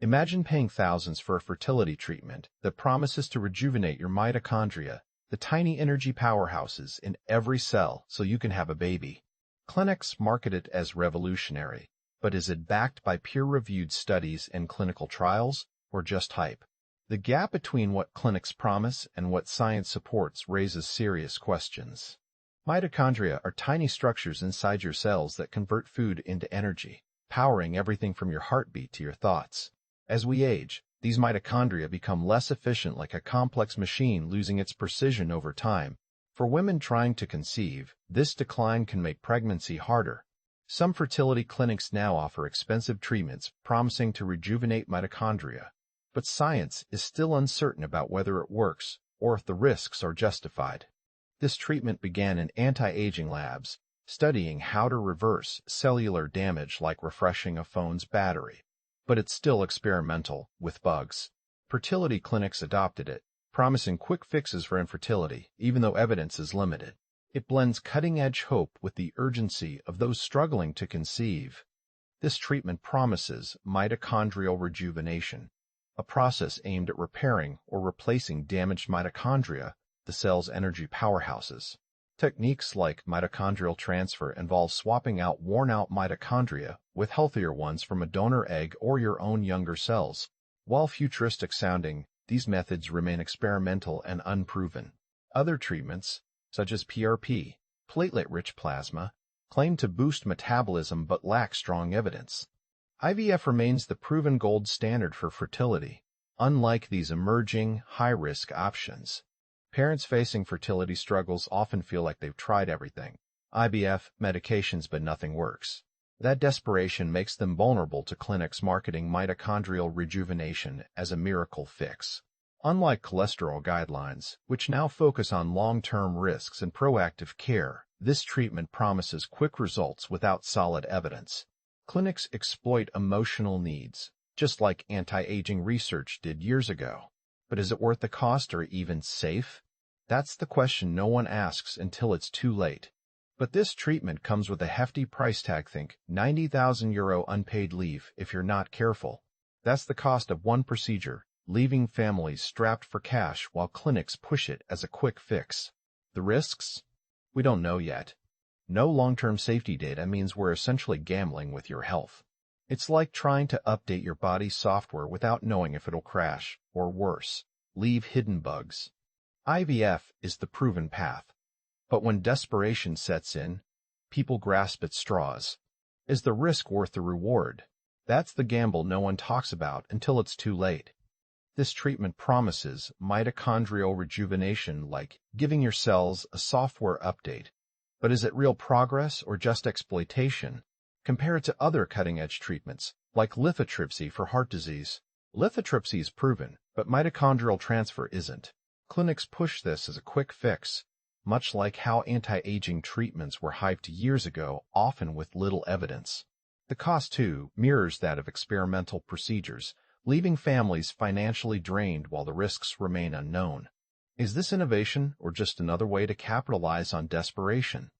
Imagine paying thousands for a fertility treatment that promises to rejuvenate your mitochondria, the tiny energy powerhouses in every cell so you can have a baby. Clinics market it as revolutionary, but is it backed by peer-reviewed studies and clinical trials, or just hype? The gap between what clinics promise and what science supports raises serious questions. Mitochondria are tiny structures inside your cells that convert food into energy, powering everything from your heartbeat to your thoughts. As we age, these mitochondria become less efficient, like a complex machine losing its precision over time. For women trying to conceive, this decline can make pregnancy harder. Some fertility clinics now offer expensive treatments promising to rejuvenate mitochondria, but science is still uncertain about whether it works or if the risks are justified. This treatment began in anti-aging labs, studying how to reverse cellular damage like refreshing a phone's battery. But it's still experimental, with bugs. Fertility clinics adopted it, promising quick fixes for infertility, even though evidence is limited. It blends cutting-edge hope with the urgency of those struggling to conceive. This treatment promises mitochondrial rejuvenation, a process aimed at repairing or replacing damaged mitochondria, the cell's energy powerhouses. Techniques like mitochondrial transfer involve swapping out worn-out mitochondria with healthier ones from a donor egg or your own younger cells. While futuristic-sounding, these methods remain experimental and unproven. Other treatments, such as PRP, platelet-rich plasma, claim to boost metabolism but lack strong evidence. IVF remains the proven gold standard for fertility, unlike these emerging, high-risk options. Parents facing fertility struggles often feel like they've tried everything, IVF, medications, but nothing works. That desperation makes them vulnerable to clinics marketing mitochondrial rejuvenation as a miracle fix. Unlike cholesterol guidelines, which now focus on long-term risks and proactive care, this treatment promises quick results without solid evidence. Clinics exploit emotional needs, just like anti-aging research did years ago. But is it worth the cost or even safe? That's the question no one asks until it's too late. But this treatment comes with a hefty price tag. Think €90,000 unpaid leave if you're not careful. That's the cost of one procedure, leaving families strapped for cash while clinics push it as a quick fix. The risks? We don't know yet. No long-term safety data means we're essentially gambling with your health. It's like trying to update your body's software without knowing if it'll crash, or worse, leave hidden bugs. IVF is the proven path. But when desperation sets in, people grasp at straws. Is the risk worth the reward? That's the gamble no one talks about until it's too late. This treatment promises mitochondrial rejuvenation, like giving your cells a software update. But is it real progress or just exploitation? Compare it to other cutting-edge treatments, like lithotripsy for heart disease. Lithotripsy is proven, but mitochondrial transfer isn't. Clinics push this as a quick fix, much like how anti-aging treatments were hyped years ago, often with little evidence. The cost, too, mirrors that of experimental procedures, leaving families financially drained while the risks remain unknown. Is this innovation or just another way to capitalize on desperation?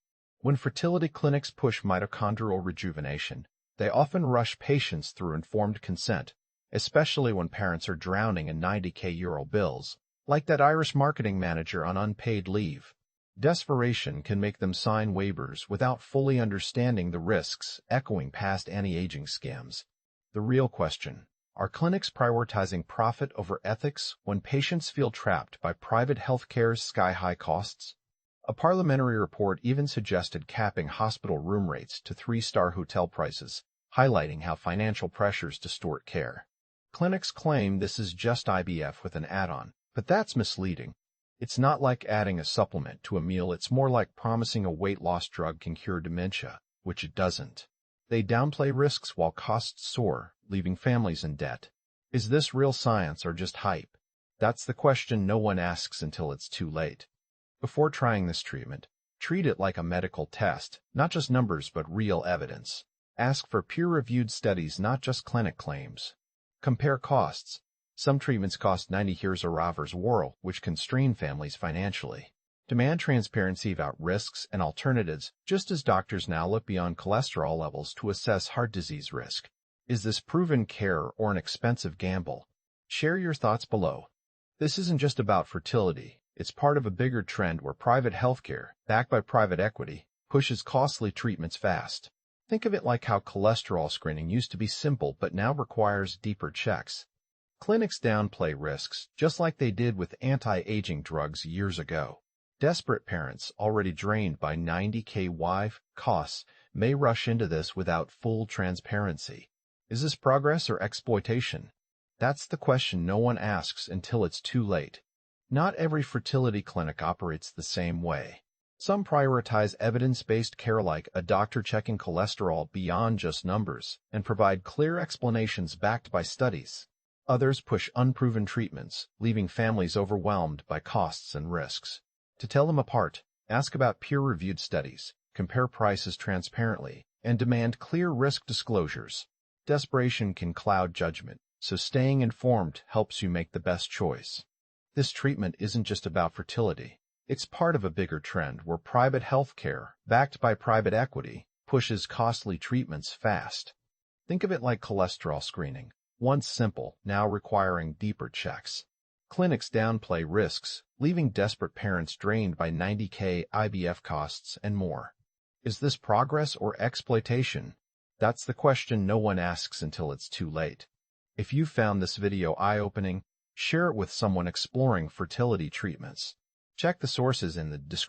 When fertility clinics push mitochondrial rejuvenation, they often rush patients through informed consent, especially when parents are drowning in €90,000 bills, like that Irish marketing manager on unpaid leave. Desperation can make them sign waivers without fully understanding the risks, echoing past anti-aging scams. The real question: are clinics prioritizing profit over ethics when patients feel trapped by private healthcare's sky-high costs? A parliamentary report even suggested capping hospital room rates to 3-star hotel prices, highlighting how financial pressures distort care. Clinics claim this is just IVF with an add-on, but that's misleading. It's not like adding a supplement to a meal, it's more like promising a weight loss drug can cure dementia, which it doesn't. They downplay risks while costs soar, leaving families in debt. Is this real science or just hype? That's the question no one asks until it's too late. Before trying this treatment, treat it like a medical test, not just numbers but real evidence. Ask for peer-reviewed studies, not just clinic claims. Compare costs. Some treatments cost €90,000, which can strain families financially. Demand transparency about risks and alternatives, just as doctors now look beyond cholesterol levels to assess heart disease risk. Is this proven care or an expensive gamble? Share your thoughts below. This isn't just about fertility. It's part of a bigger trend where private healthcare, backed by private equity, pushes costly treatments fast. Think of it like how cholesterol screening used to be simple but now requires deeper checks. Clinics downplay risks, just like they did with anti-aging drugs years ago. Desperate parents, already drained by $90,000 costs, may rush into this without full transparency. Is this progress or exploitation? That's the question no one asks until it's too late. Not every fertility clinic operates the same way. Some prioritize evidence-based care like a doctor checking cholesterol beyond just numbers and provide clear explanations backed by studies. Others push unproven treatments, leaving families overwhelmed by costs and risks. To tell them apart, ask about peer-reviewed studies, compare prices transparently, and demand clear risk disclosures. Desperation can cloud judgment, so staying informed helps you make the best choice. This treatment isn't just about fertility. It's part of a bigger trend where private health care, backed by private equity, pushes costly treatments fast. Think of it like cholesterol screening, once simple, now requiring deeper checks. Clinics downplay risks, leaving desperate parents drained by $90,000 IVF costs and more. Is this progress or exploitation? That's the question no one asks until it's too late. If you found this video eye-opening, share it with someone exploring fertility treatments. Check the sources in the description.